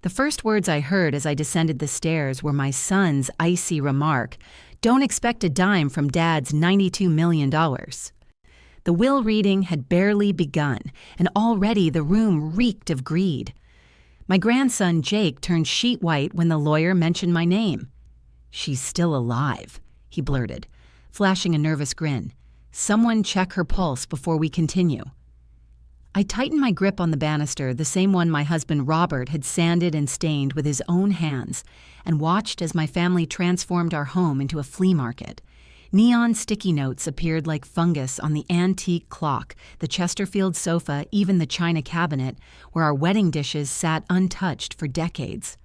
The first words I heard as I descended the stairs were my son's icy remark, "Don't expect a dime from Dad's $92 million." The will reading had barely begun, and already the room reeked of greed. My grandson Jake turned sheet white when the lawyer mentioned my name. "She's still alive," he blurted, flashing a nervous grin. "Someone check her pulse before we continue." I tightened my grip on the banister, the same one my husband Robert had sanded and stained with his own hands, and watched as my family transformed our home into a flea market. Neon sticky notes appeared like fungus on the antique clock, the Chesterfield sofa, even the china cabinet, where our wedding dishes sat untouched for decades.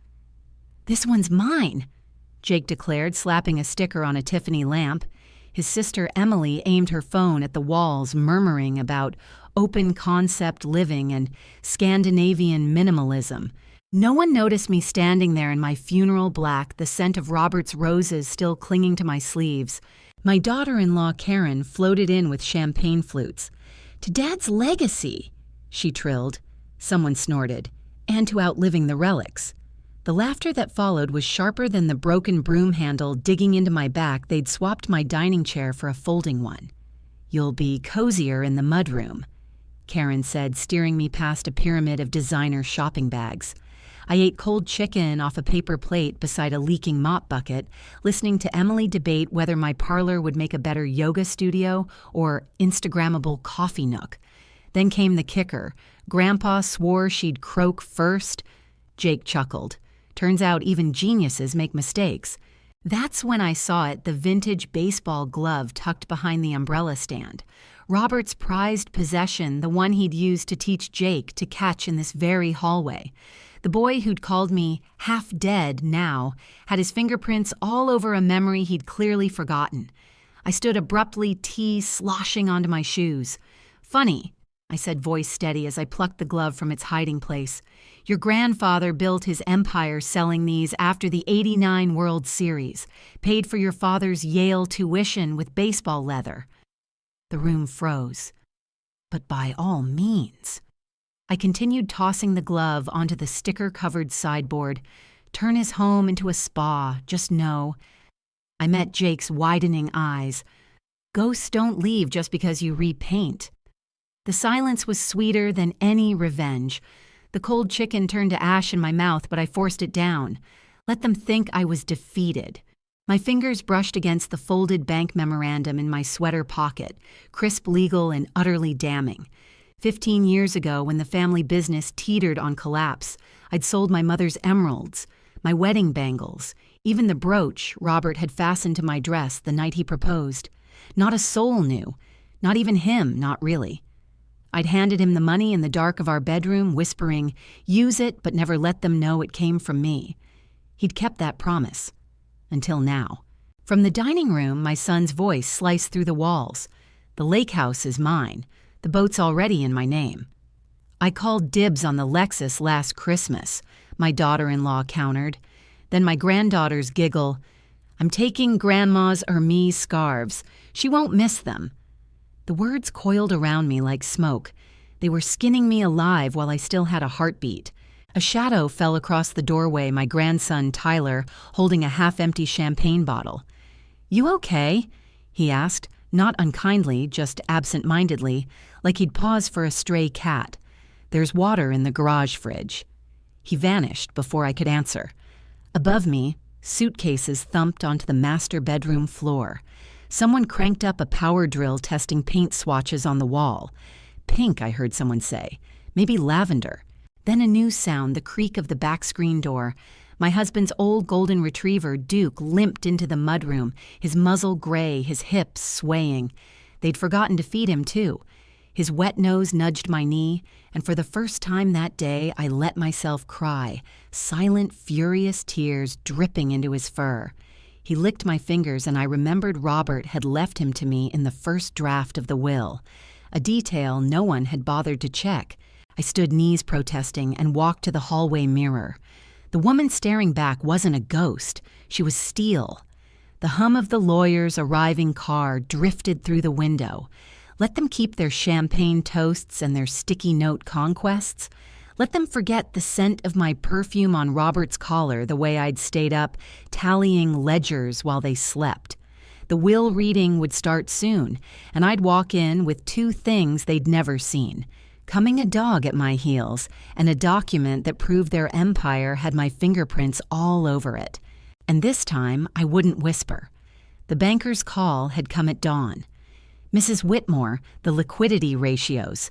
"This one's mine," Jake declared, slapping a sticker on a Tiffany lamp. His sister Emily aimed her phone at the walls, murmuring about open-concept living and Scandinavian minimalism. No one noticed me standing there in my funeral black, the scent of Robert's roses still clinging to my sleeves. My daughter-in-law Karen floated in with champagne flutes. "To Dad's legacy," she trilled. Someone snorted. "And to outliving the relics." The laughter that followed was sharper than the broken broom handle digging into my back. They'd swapped my dining chair for a folding one. "You'll be cozier in the mudroom," Karen said, steering me past a pyramid of designer shopping bags. I ate cold chicken off a paper plate beside a leaking mop bucket, listening to Emily debate whether my parlor would make a better yoga studio or Instagrammable coffee nook. Then came the kicker. Grandpa swore she'd croak first. Jake chuckled. Turns out even geniuses make mistakes. That's when I saw it, the vintage baseball glove tucked behind the umbrella stand. Robert's prized possession, the one he'd used to teach Jake to catch in this very hallway. The boy who'd called me half-dead now had his fingerprints all over a memory he'd clearly forgotten. I stood abruptly, tea sloshing onto my shoes. "Funny," I said, voice steady as I plucked the glove from its hiding place. "Your grandfather built his empire selling these after the '89 World Series, paid for your father's Yale tuition with baseball leather." The room froze. But by all means. I continued tossing the glove onto the sticker-covered sideboard. Turn his home into a spa, just know. I met Jake's widening eyes. Ghosts don't leave just because you repaint. The silence was sweeter than any revenge. The cold chicken turned to ash in my mouth, but I forced it down. Let them think I was defeated. My fingers brushed against the folded bank memorandum in my sweater pocket, crisp, legal, and utterly damning. 15 years ago, when the family business teetered on collapse, I'd sold my mother's emeralds, my wedding bangles, even the brooch Robert had fastened to my dress the night he proposed. Not a soul knew, not even him, not really. I'd handed him the money in the dark of our bedroom, whispering, "Use it, but never let them know it came from me." He'd kept that promise. Until now. From the dining room, my son's voice sliced through the walls. "The lake house is mine. The boat's already in my name." "I called dibs on the Lexus last Christmas," my daughter-in-law countered. Then my granddaughter's giggle. "I'm taking Grandma's Hermes scarves. She won't miss them." The words coiled around me like smoke. They were skinning me alive while I still had a heartbeat. A shadow fell across the doorway, my grandson Tyler holding a half-empty champagne bottle. "You okay?" he asked, not unkindly, just absent-mindedly, like he'd pause for a stray cat. "There's water in the garage fridge." He vanished before I could answer. Above me, suitcases thumped onto the master bedroom floor. Someone cranked up a power drill testing paint swatches on the wall. Pink, I heard someone say. Maybe lavender. Then a new sound, the creak of the back screen door. My husband's old golden retriever, Duke, limped into the mudroom, his muzzle gray, his hips swaying. They'd forgotten to feed him, too. His wet nose nudged my knee, and for the first time that day, I let myself cry, silent, furious tears dripping into his fur. He licked my fingers, and I remembered Robert had left him to me in the first draft of the will, a detail no one had bothered to check. I stood knees protesting and walked to the hallway mirror. The woman staring back wasn't a ghost. She was steel. The hum of the lawyer's arriving car drifted through the window. Let them keep their champagne toasts and their sticky note conquests. Let them forget the scent of my perfume on Robert's collar the way I'd stayed up tallying ledgers while they slept. The will reading would start soon, and I'd walk in with two things they'd never seen: coming a dog at my heels and a document that proved their empire had my fingerprints all over it. And this time, I wouldn't whisper. The banker's call had come at dawn. Mrs. Whitmore, the liquidity ratios.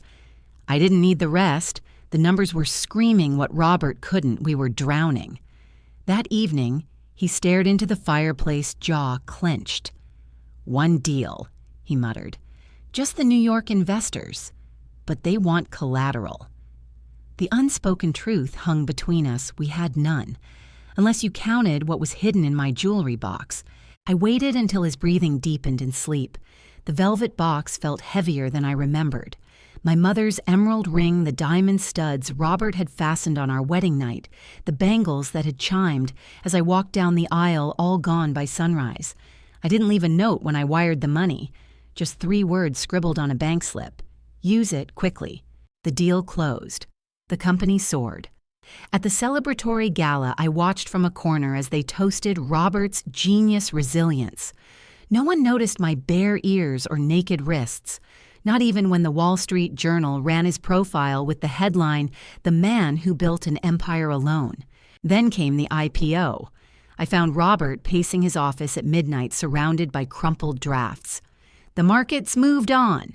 I didn't need the rest. The numbers were screaming what Robert couldn't. We were drowning. That evening, he stared into the fireplace, jaw clenched. "One deal," he muttered. "Just the New York investors. But they want collateral." The unspoken truth hung between us. We had none, unless you counted what was hidden in my jewelry box. I waited until his breathing deepened in sleep. The velvet box felt heavier than I remembered. My mother's emerald ring, the diamond studs Robert had fastened on our wedding night, the bangles that had chimed as I walked down the aisle, all gone by sunrise. I didn't leave a note when I wired the money, just 3 words scribbled on a bank slip. Use it quickly. The deal closed. The company soared. At the celebratory gala, I watched from a corner as they toasted Robert's genius resilience. No one noticed my bare ears or naked wrists, not even when the Wall Street Journal ran his profile with the headline, "The Man Who Built an Empire Alone." Then came the IPO. I found Robert pacing his office at midnight, surrounded by crumpled drafts. "The market's moved on,"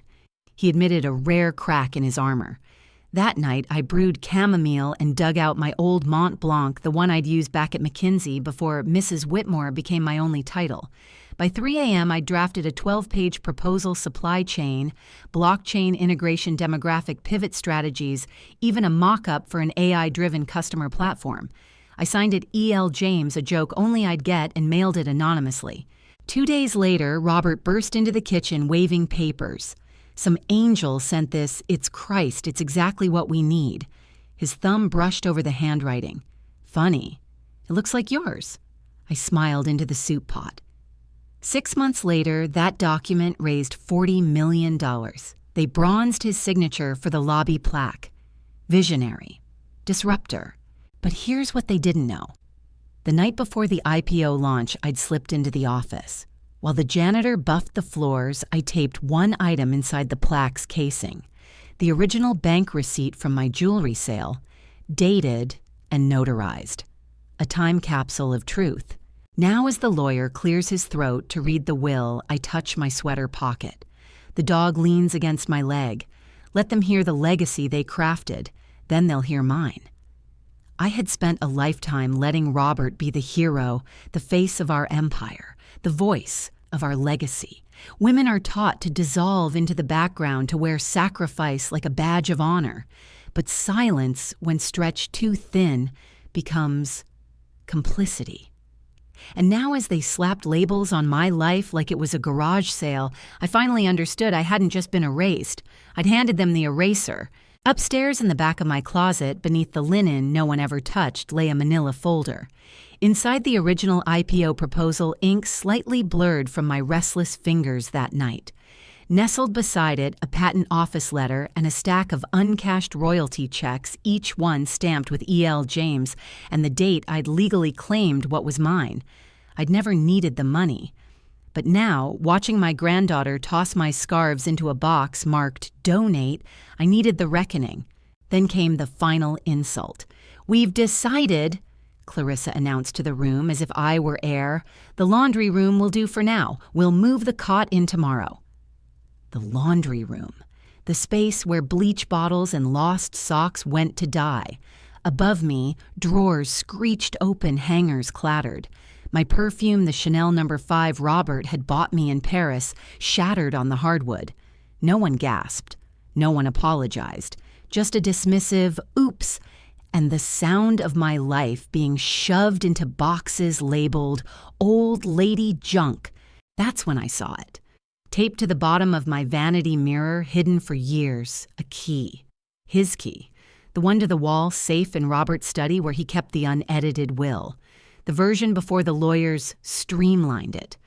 he admitted, a rare crack in his armor. That night, I brewed chamomile and dug out my old Mont Blanc, the one I'd used back at McKinsey before Mrs. Whitmore became my only title. By 3 a.m., I drafted a 12-page proposal: supply chain, blockchain integration, demographic pivot strategies, even a mock-up for an AI-driven customer platform. I signed it E.L. James, a joke only I'd get, and mailed it anonymously. 2 days later, Robert burst into the kitchen waving papers. Some angel sent this. "It's Christ. It's exactly what we need." His thumb brushed over the handwriting. "Funny. It looks like yours." I smiled into the soup pot. 6 months later, that document raised $40 million. They bronzed his signature for the lobby plaque. Visionary. Disruptor. But here's what they didn't know. The night before the IPO launch, I'd slipped into the office. While the janitor buffed the floors, I taped one item inside the plaque's casing: the original bank receipt from my jewelry sale, dated and notarized. A time capsule of truth. Now, as the lawyer clears his throat to read the will, I touch my sweater pocket. The dog leans against my leg. Let them hear the legacy they crafted, then they'll hear mine. I had spent a lifetime letting Robert be the hero, the face of our empire, the voice of our legacy. Women are taught to dissolve into the background, to wear sacrifice like a badge of honor. But silence, when stretched too thin, becomes complicity. And now, as they slapped labels on my life like it was a garage sale, I finally understood I hadn't just been erased. I'd handed them the eraser. Upstairs in the back of my closet, beneath the linen no one ever touched, lay a manila folder. Inside the original IPO proposal, ink slightly blurred from my restless fingers that night. Nestled beside it, a patent office letter and a stack of uncashed royalty checks, each one stamped with E.L. James and the date I'd legally claimed what was mine. I'd never needed the money. But now, watching my granddaughter toss my scarves into a box marked "Donate," I needed the reckoning. Then came the final insult. "We've decided," Clarissa announced to the room as if I were heir, "the laundry room will do for now. We'll move the cot in tomorrow." The laundry room. The space where bleach bottles and lost socks went to die. Above me, drawers screeched open, hangers clattered. My perfume, the Chanel No. 5 Robert had bought me in Paris, shattered on the hardwood. No one gasped. No one apologized. Just a dismissive "oops," and the sound of my life being shoved into boxes labeled "old lady junk." That's when I saw it. Taped to the bottom of my vanity mirror, hidden for years, a key. His key. The one to the wall safe in Robert's study where he kept the unedited will. The version before the lawyers streamlined it.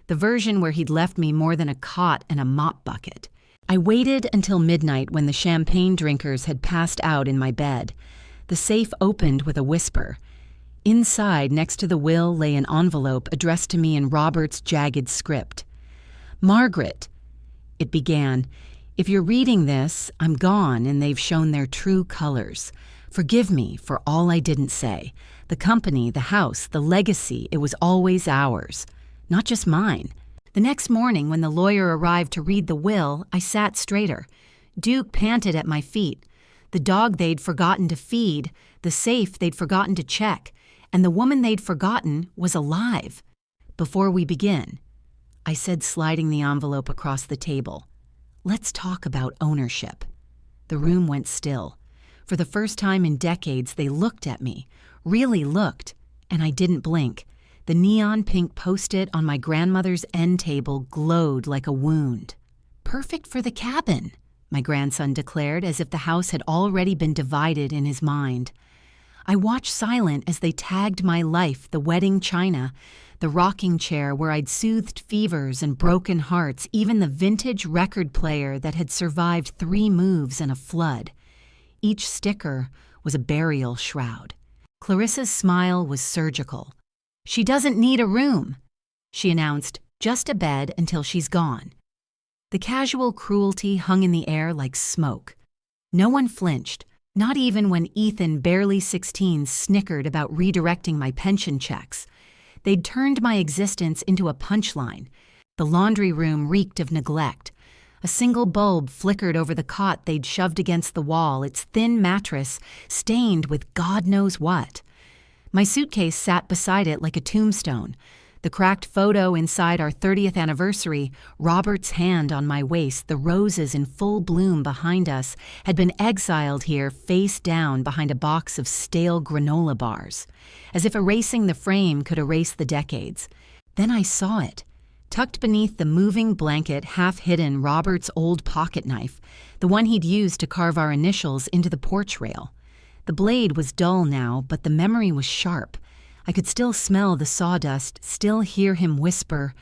The version where he'd left me more than a cot and a mop bucket. I waited until midnight when the champagne drinkers had passed out in my bed. The safe opened with a whisper. Inside, next to the will, lay an envelope addressed to me in Robert's jagged script. "Margaret," it began, "if you're reading this, I'm gone and they've shown their true colors. Forgive me for all I didn't say. The company, the house, the legacy, it was always ours. Not just mine." The next morning, when the lawyer arrived to read the will, I sat straighter. Duke panted at my feet. The dog they'd forgotten to feed, the safe they'd forgotten to check, and the woman they'd forgotten was alive. "Before we begin," I said, sliding the envelope across the table, "let's talk about ownership." The room went still. For the first time in decades, they looked at me, really looked, and I didn't blink. The neon pink post-it on my grandmother's end table glowed like a wound. "Perfect for the cabin," my grandson declared, as if the house had already been divided in his mind. I watched silent as they tagged my life, the wedding china, the rocking chair where I'd soothed fevers and broken hearts, even the vintage record player that had survived 3 moves and a flood. Each sticker was a burial shroud. Clarissa's smile was surgical. "She doesn't need a room," she announced, "just a bed until she's gone." The casual cruelty hung in the air like smoke. No one flinched, not even when Ethan, barely 16, snickered about redirecting my pension checks. They'd turned my existence into a punchline. The laundry room reeked of neglect. A single bulb flickered over the cot they'd shoved against the wall, its thin mattress stained with God knows what. My suitcase sat beside it like a tombstone. The cracked photo inside our 30th anniversary, Robert's hand on my waist, the roses in full bloom behind us, had been exiled here face down behind a box of stale granola bars, as if erasing the frame could erase the decades. Then I saw it. Tucked beneath the moving blanket, half hidden, Robert's old pocket knife, the one he'd used to carve our initials into the porch rail. The blade was dull now, but the memory was sharp. I could still smell the sawdust, still hear him whisper,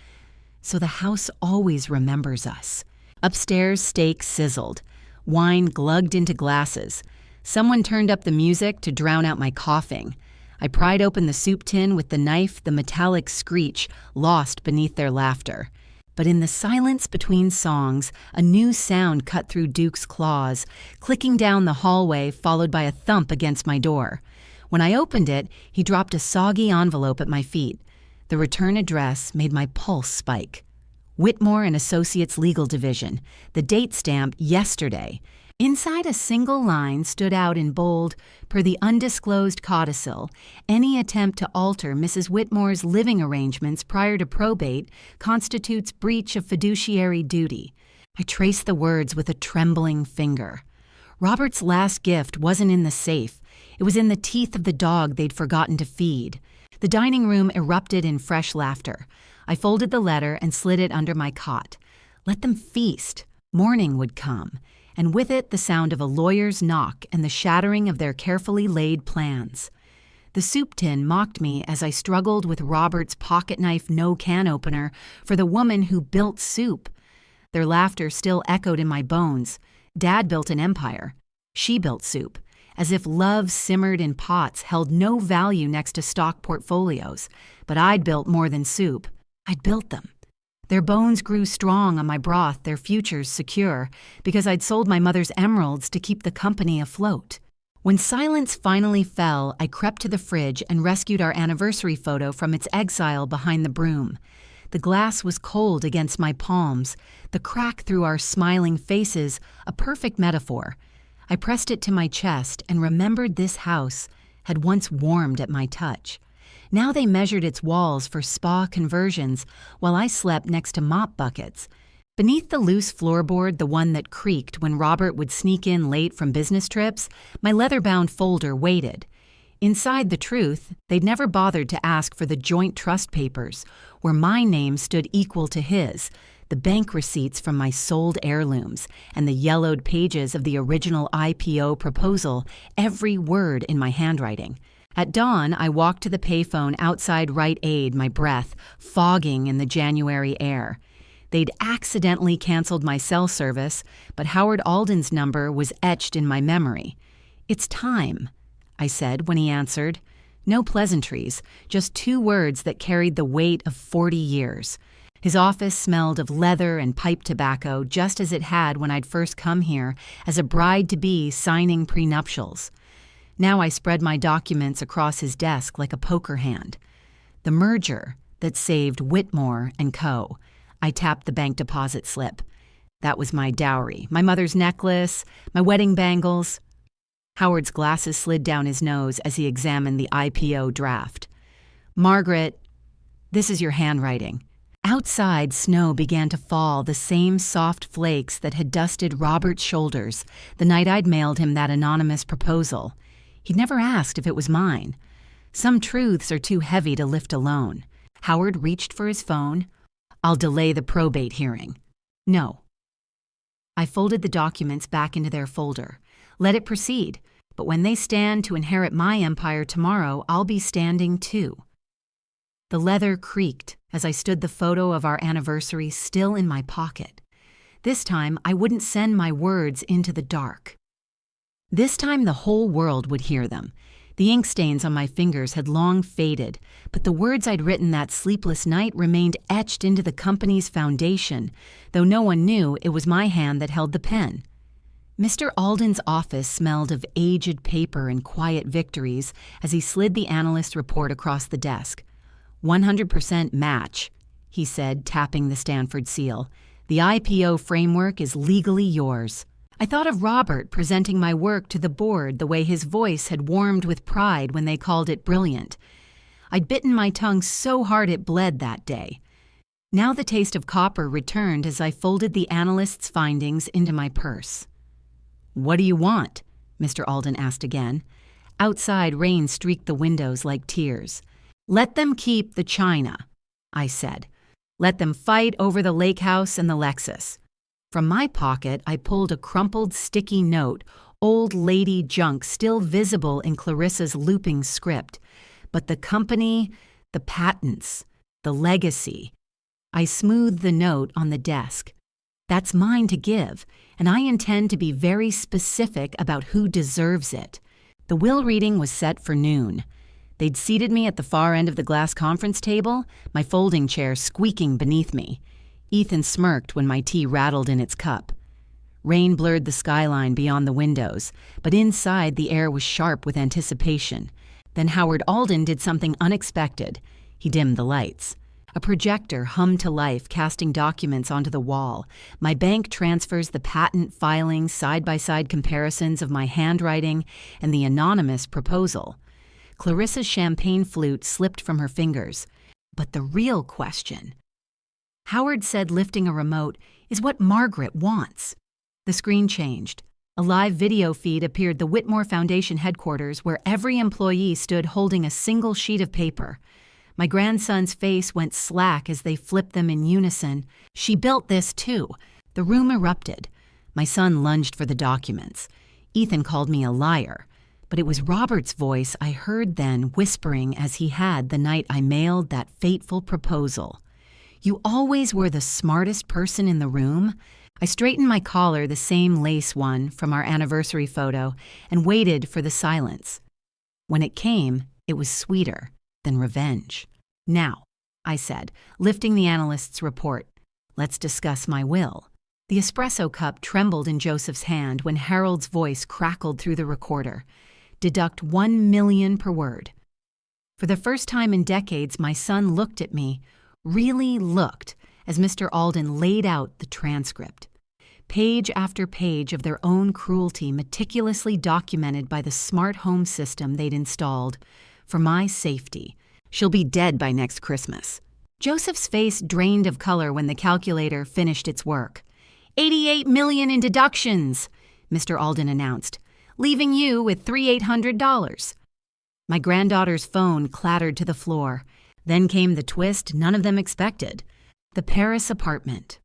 "So the house always remembers us." Upstairs, steak sizzled. Wine glugged into glasses. Someone turned up the music to drown out my coughing. I pried open the soup tin with the knife, the metallic screech lost beneath their laughter. But in the silence between songs, a new sound cut through Duke's claws, clicking down the hallway, followed by a thump against my door. When I opened it, he dropped a soggy envelope at my feet. The return address made my pulse spike. Whitmore and Associates Legal Division, the date stamp yesterday. Inside a single line stood out in bold, per the undisclosed codicil, any attempt to alter Mrs. Whitmore's living arrangements prior to probate constitutes breach of fiduciary duty. I traced the words with a trembling finger. Robert's last gift wasn't in the safe. It was in the teeth of the dog they'd forgotten to feed. The dining room erupted in fresh laughter. I folded the letter and slid it under my cot. Let them feast. Morning would come, and with it the sound of a lawyer's knock and the shattering of their carefully laid plans. The soup tin mocked me as I struggled with Robert's pocket knife no-can opener for the woman who built soup. Their laughter still echoed in my bones. Dad built an empire. She built soup. As if love simmered in pots held no value next to stock portfolios. But I'd built more than soup. I'd built them. Their bones grew strong on my broth, their futures secure, because I'd sold my mother's emeralds to keep the company afloat. When silence finally fell, I crept to the fridge and rescued our anniversary photo from its exile behind the broom. The glass was cold against my palms, the crack through our smiling faces, a perfect metaphor. I pressed it to my chest and remembered this house had once warmed at my touch. Now they measured its walls for spa conversions while I slept next to mop buckets. Beneath the loose floorboard, the one that creaked when Robert would sneak in late from business trips, my leather-bound folder waited. Inside the truth, they'd never bothered to ask for the joint trust papers, where my name stood equal to his, the bank receipts from my sold heirlooms, and the yellowed pages of the original IPO proposal, every word in my handwriting. At dawn, I walked to the payphone outside Rite Aid, my breath fogging in the January air. They'd accidentally canceled my cell service, but Howard Alden's number was etched in my memory. It's time. I said when he answered. No pleasantries, just 2 words that carried the weight of 40 years. His office smelled of leather and pipe tobacco just as it had when I'd first come here as a bride-to-be signing prenuptials. Now I spread my documents across his desk like a poker hand. The merger that saved Whitmore and Co. I tapped the bank deposit slip. That was my dowry, my mother's necklace, my wedding bangles. Howard's glasses slid down his nose as he examined the IPO draft. Margaret, this is your handwriting. Outside, snow began to fall, the same soft flakes that had dusted Robert's shoulders the night I'd mailed him that anonymous proposal. He'd never asked if it was mine. Some truths are too heavy to lift alone. Howard reached for his phone. I'll delay the probate hearing. No. I folded the documents back into their folder. Let it proceed, but when they stand to inherit my empire tomorrow, I'll be standing too. The leather creaked as I stood the photo of our anniversary still in my pocket. This time, I wouldn't send my words into the dark. This time, the whole world would hear them. The ink stains on my fingers had long faded, but the words I'd written that sleepless night remained etched into the company's foundation, though no one knew it was my hand that held the pen. Mr. Alden's office smelled of aged paper and quiet victories as he slid the analyst's report across the desk. 100% match, he said, tapping the Stanford seal. The IPO framework is legally yours. I thought of Robert presenting my work to the board the way his voice had warmed with pride when they called it brilliant. I'd bitten my tongue so hard it bled that day. Now the taste of copper returned as I folded the analyst's findings into my purse. What do you want? Mr. Alden asked again. Outside, rain streaked the windows like tears. Let them keep the china, I said. Let them fight over the lake house and the Lexus. From my pocket, I pulled a crumpled, sticky note, old lady junk still visible in Clarissa's looping script. But the company, the patents, the legacy. I smoothed the note on the desk. That's mine to give, and I intend to be very specific about who deserves it. The will reading was set for noon. They'd seated me at the far end of the glass conference table, my folding chair squeaking beneath me. Ethan smirked when my tea rattled in its cup. Rain blurred the skyline beyond the windows, but inside the air was sharp with anticipation. Then Howard Alden did something unexpected. He dimmed the lights. A projector hummed to life, casting documents onto the wall. My bank transfers the patent filing, side-by-side comparisons of my handwriting, and the anonymous proposal. Clarissa's champagne flute slipped from her fingers. But the real question, Howard said lifting a remote, is what Margaret wants. The screen changed. A live video feed appeared the Whitmore Foundation headquarters where every employee stood holding a single sheet of paper. My grandson's face went slack as they flipped them in unison. She built this too. The room erupted. My son lunged for the documents. Ethan called me a liar. But it was Robert's voice I heard then whispering as he had the night I mailed that fateful proposal. You always were the smartest person in the room. I straightened my collar, the same lace one from our anniversary photo, and waited for the silence. When it came, it was sweeter than revenge. Now, I said, lifting the analyst's report, let's discuss my will. The espresso cup trembled in Joseph's hand when Harold's voice crackled through the recorder. Deduct 1 million per word. For the first time in decades, my son looked at me, really looked, as Mr. Alden laid out the transcript. Page after page of their own cruelty meticulously documented by the smart home system they'd installed. For my safety. She'll be dead by next Christmas. Joseph's face drained of color when the calculator finished its work. 88 million in deductions, Mr. Alden announced, leaving you with $3,800. My granddaughter's phone clattered to the floor. Then came the twist none of them expected. The Paris apartment.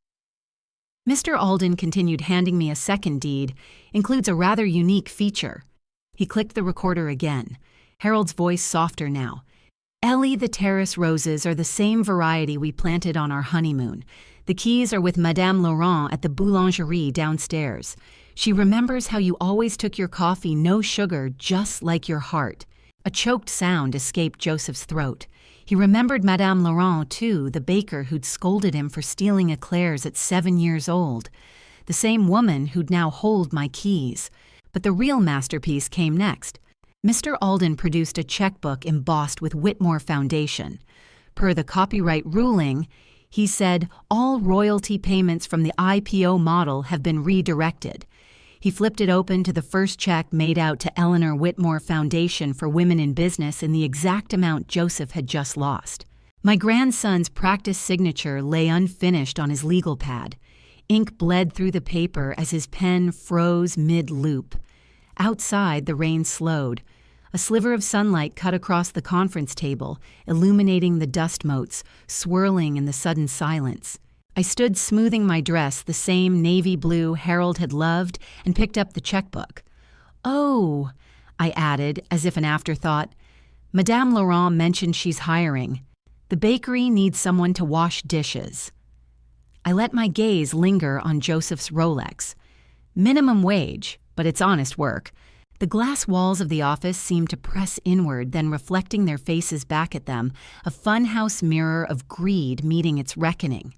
Mr. Alden continued handing me a second deed, includes a rather unique feature. He clicked the recorder again. Harold's voice softer now. Ellie, the terrace roses are the same variety we planted on our honeymoon. The keys are with Madame Laurent at the boulangerie downstairs. She remembers how you always took your coffee no sugar, just like your heart. A choked sound escaped Joseph's throat. He remembered Madame Laurent, too, the baker who'd scolded him for stealing eclairs at 7 years old. The same woman who'd now hold my keys. But the real masterpiece came next. Mr. Alden produced a checkbook embossed with Whitmore Foundation. Per the copyright ruling, he said, all royalty payments from the IPO model have been redirected. He flipped it open to the first check made out to Eleanor Whitmore Foundation for Women in Business in the exact amount Joseph had just lost. My grandson's practice signature lay unfinished on his legal pad. Ink bled through the paper as his pen froze mid-loop. Outside, the rain slowed. A sliver of sunlight cut across the conference table, illuminating the dust motes, swirling in the sudden silence. I stood smoothing my dress, the same navy blue Harold had loved, and picked up the checkbook. "Oh," I added, as if an afterthought. "Madame Laurent mentioned she's hiring. The bakery needs someone to wash dishes." I let my gaze linger on Joseph's Rolex. Minimum wage, but it's honest work. The glass walls of the office seemed to press inward, then reflecting their faces back at them, a funhouse mirror of greed meeting its reckoning.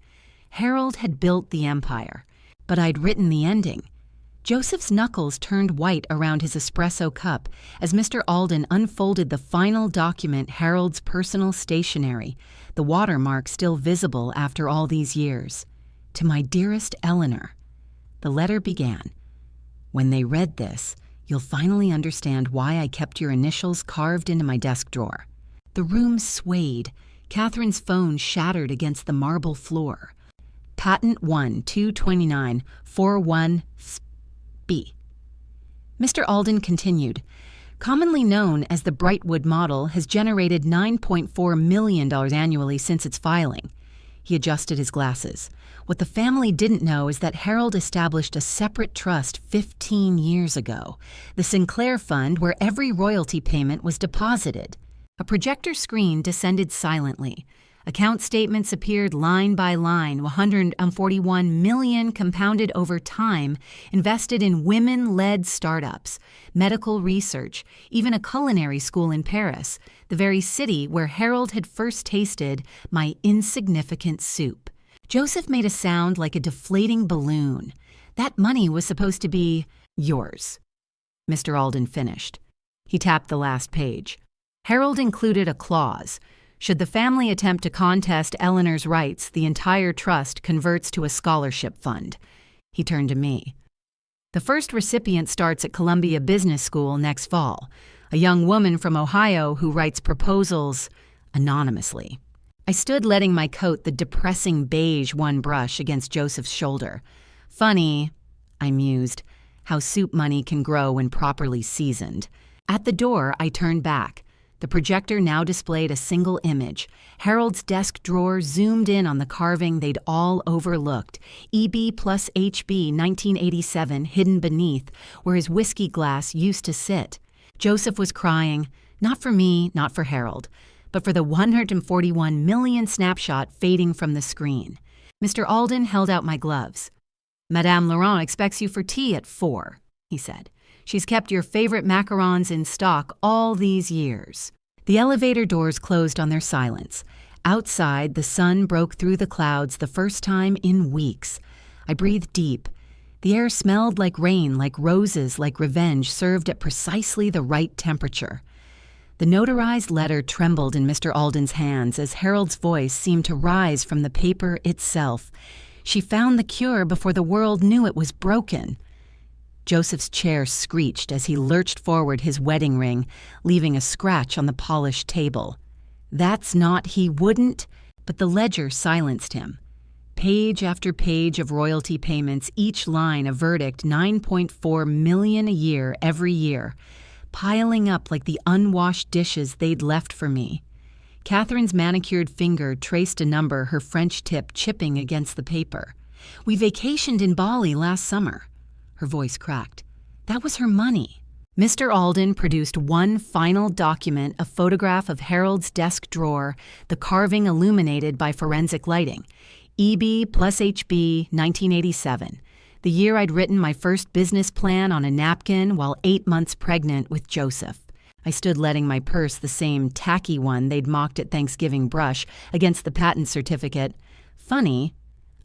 Harold had built the empire, but I'd written the ending. Joseph's knuckles turned white around his espresso cup as Mr. Alden unfolded the final document, Harold's personal stationery, the watermark still visible after all these years. To my dearest Eleanor. The letter began, "When they read this, you'll finally understand why I kept your initials carved into my desk drawer." The room swayed. Catherine's phone shattered against the marble floor. Patent 1-229-41-B. Mr. Alden continued, "Commonly known as the Brightwood model, has generated $9.4 million annually since its filing." He adjusted his glasses. What the family didn't know is that Harold established a separate trust 15 years ago, the Sinclair Fund, where every royalty payment was deposited. A projector screen descended silently. Account statements appeared line by line, 141 million compounded over time, invested in women-led startups, medical research, even a culinary school in Paris, the very city where Harold had first tasted my insignificant soup. Joseph made a sound like a deflating balloon. That money was supposed to be yours. Mr. Alden finished. He tapped the last page. Harold included a clause. Should the family attempt to contest Eleanor's rights, the entire trust converts to a scholarship fund. He turned to me. The first recipient starts at Columbia Business School next fall, a young woman from Ohio who writes proposals anonymously. I stood letting my coat the depressing beige one brush against Joseph's shoulder. Funny, I mused, how soup money can grow when properly seasoned. At the door, I turned back. The projector now displayed a single image. Harold's desk drawer zoomed in on the carving they'd all overlooked, EB plus HB 1987 hidden beneath, where his whiskey glass used to sit. Joseph was crying, not for me, not for Harold, but for the 141 million snapshot fading from the screen. Mr. Alden held out my gloves. "Madame Laurent expects you for tea at 4, he said. "She's kept your favorite macarons in stock all these years." The elevator doors closed on their silence. Outside, the sun broke through the clouds the first time in weeks. I breathed deep. The air smelled like rain, like roses, like revenge, served at precisely the right temperature. The notarized letter trembled in Mr. Alden's hands as Harold's voice seemed to rise from the paper itself. She found the cure before the world knew it was broken. Joseph's chair screeched as he lurched forward his wedding ring, leaving a scratch on the polished table. That's not he wouldn't, but the ledger silenced him. Page after page of royalty payments, each line a verdict, 9.4 million a year every year, piling up like the unwashed dishes they'd left for me. Catherine's manicured finger traced a number, her French tip chipping against the paper. "We vacationed in Bali last summer." Her voice cracked. That was her money. Mr. Alden produced one final document, a photograph of Harold's desk drawer, the carving illuminated by forensic lighting. EB plus HB 1987, the year I'd written my first business plan on a napkin while 8 months pregnant with Joseph. I stood letting my purse, the same tacky one they'd mocked at Thanksgiving, brush against the patent certificate. Funny,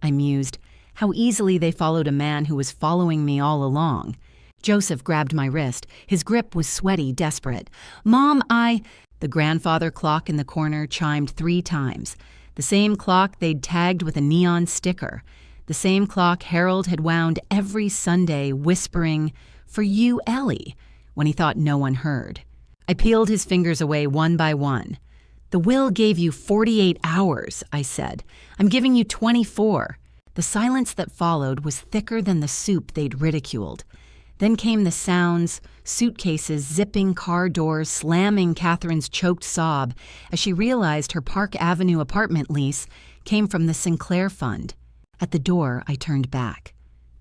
I mused, how easily they followed a man who was following me all along. Joseph grabbed my wrist. His grip was sweaty, desperate. "Mom, The grandfather clock in the corner chimed 3 times. The same clock they'd tagged with a neon sticker. The same clock Harold had wound every Sunday whispering, "For you, Ellie," when he thought no one heard. I peeled his fingers away one by one. "The will gave you 48 hours, I said. "I'm giving you 24. The silence that followed was thicker than the soup they'd ridiculed. Then came the sounds, suitcases zipping car doors, slamming Catherine's choked sob as she realized her Park Avenue apartment lease came from the Sinclair Fund. At the door, I turned back.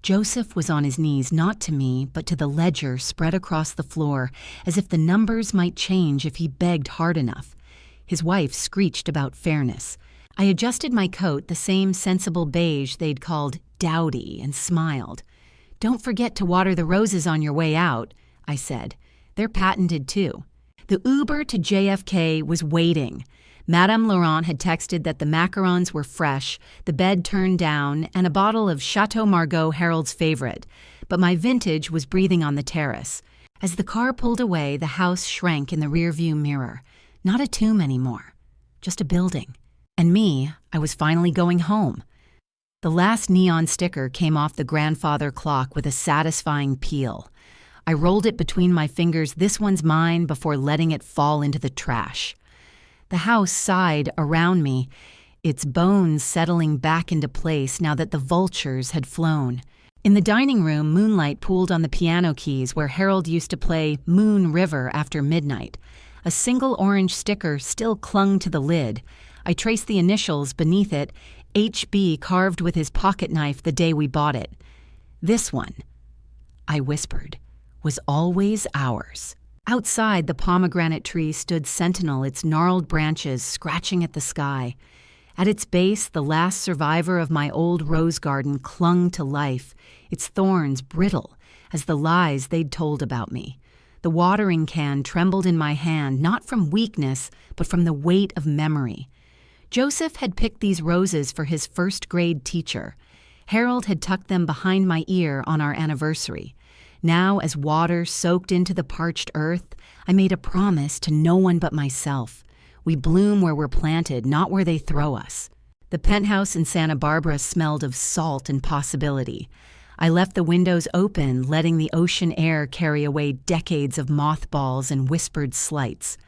Joseph was on his knees, not to me, but to the ledger spread across the floor, as if the numbers might change if he begged hard enough. His wife screeched about fairness. I adjusted my coat, the same sensible beige they'd called dowdy, and smiled. "Don't forget to water the roses on your way out," I said. "They're patented, too." The Uber to JFK was waiting. Madame Laurent had texted that the macarons were fresh, the bed turned down, and a bottle of Chateau Margaux, Harold's favorite. But my vintage was breathing on the terrace. As the car pulled away, the house shrank in the rearview mirror. Not a tomb anymore, just a building. And me, I was finally going home. The last neon sticker came off the grandfather clock with a satisfying peel. I rolled it between my fingers, "This one's mine," before letting it fall into the trash. The house sighed around me, its bones settling back into place now that the vultures had flown. In the dining room, moonlight pooled on the piano keys where Harold used to play Moon River after midnight. A single orange sticker still clung to the lid. I traced the initials beneath it, HB carved with his pocket knife the day we bought it. "This one," I whispered, "was always ours." Outside, the pomegranate tree stood sentinel, its gnarled branches scratching at the sky. At its base, the last survivor of my old rose garden clung to life, its thorns brittle as the lies they'd told about me. The watering can trembled in my hand, not from weakness, but from the weight of memory. Joseph had picked these roses for his first-grade teacher. Harold had tucked them behind my ear on our anniversary. Now, as water soaked into the parched earth, I made a promise to no one but myself. We bloom where we're planted, not where they throw us. The penthouse in Santa Barbara smelled of salt and possibility. I left the windows open, letting the ocean air carry away decades of mothballs and whispered slights.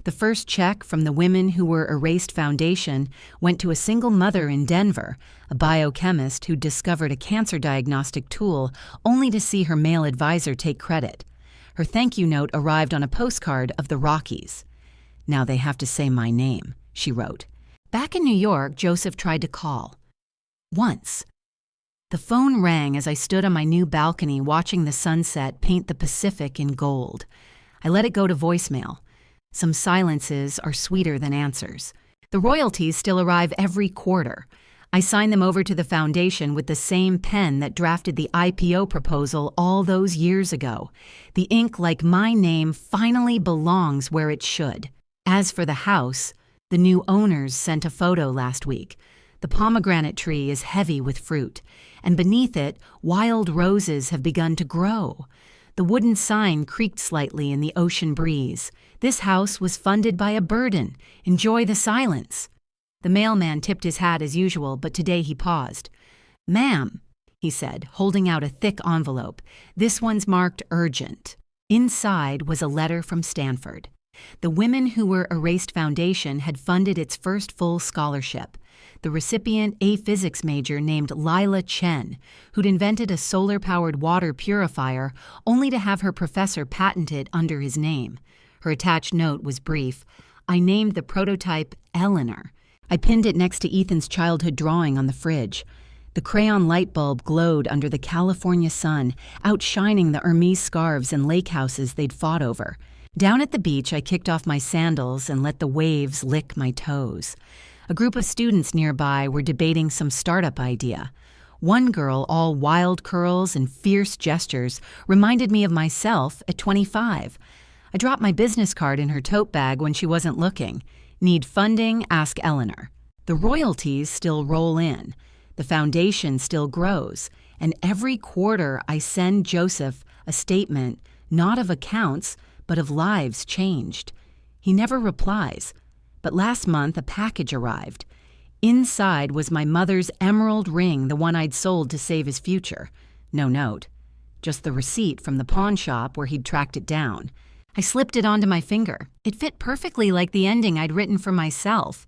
The first check from the Women Who Were Erased Foundation went to a single mother in Denver, a biochemist who discovered a cancer diagnostic tool only to see her male advisor take credit. Her thank you note arrived on a postcard of the Rockies. "Now they have to say my name," she wrote. Back in New York, Joseph tried to call. Once. The phone rang as I stood on my new balcony watching the sunset paint the Pacific in gold. I let it go to voicemail. Some silences are sweeter than answers. The royalties still arrive every quarter. I sign them over to the foundation with the same pen that drafted the IPO proposal all those years ago. The ink, like my name, finally belongs where it should. As for the house, the new owners sent a photo last week. The pomegranate tree is heavy with fruit, and beneath it, wild roses have begun to grow. The wooden sign creaked slightly in the ocean breeze. This house was funded by a burden. Enjoy the silence. The mailman tipped his hat as usual, but today he paused. "Ma'am," he said, holding out a thick envelope. "This one's marked urgent." Inside was a letter from Stanford. The Women Who Were Erased Foundation had funded its first full scholarship. The recipient, a physics major named Lila Chen, who'd invented a solar-powered water purifier only to have her professor patent it under his name. Her attached note was brief. I named the prototype Eleanor. I pinned it next to Ethan's childhood drawing on the fridge. The crayon light bulb glowed under the California sun, outshining the Hermes scarves and lake houses they'd fought over. Down at the beach, I kicked off my sandals and let the waves lick my toes. A group of students nearby were debating some startup idea. One girl, all wild curls and fierce gestures, reminded me of myself at 25. I dropped my business card in her tote bag when she wasn't looking. Need funding? Ask Eleanor. The royalties still roll in. The foundation still grows. And every quarter I send Joseph a statement, not of accounts, but of lives changed. He never replies. But last month a package arrived. Inside was my mother's emerald ring, the one I'd sold to save his future. No note. Just the receipt from the pawn shop where he'd tracked it down. I slipped it onto my finger. It fit perfectly like the ending I'd written for myself.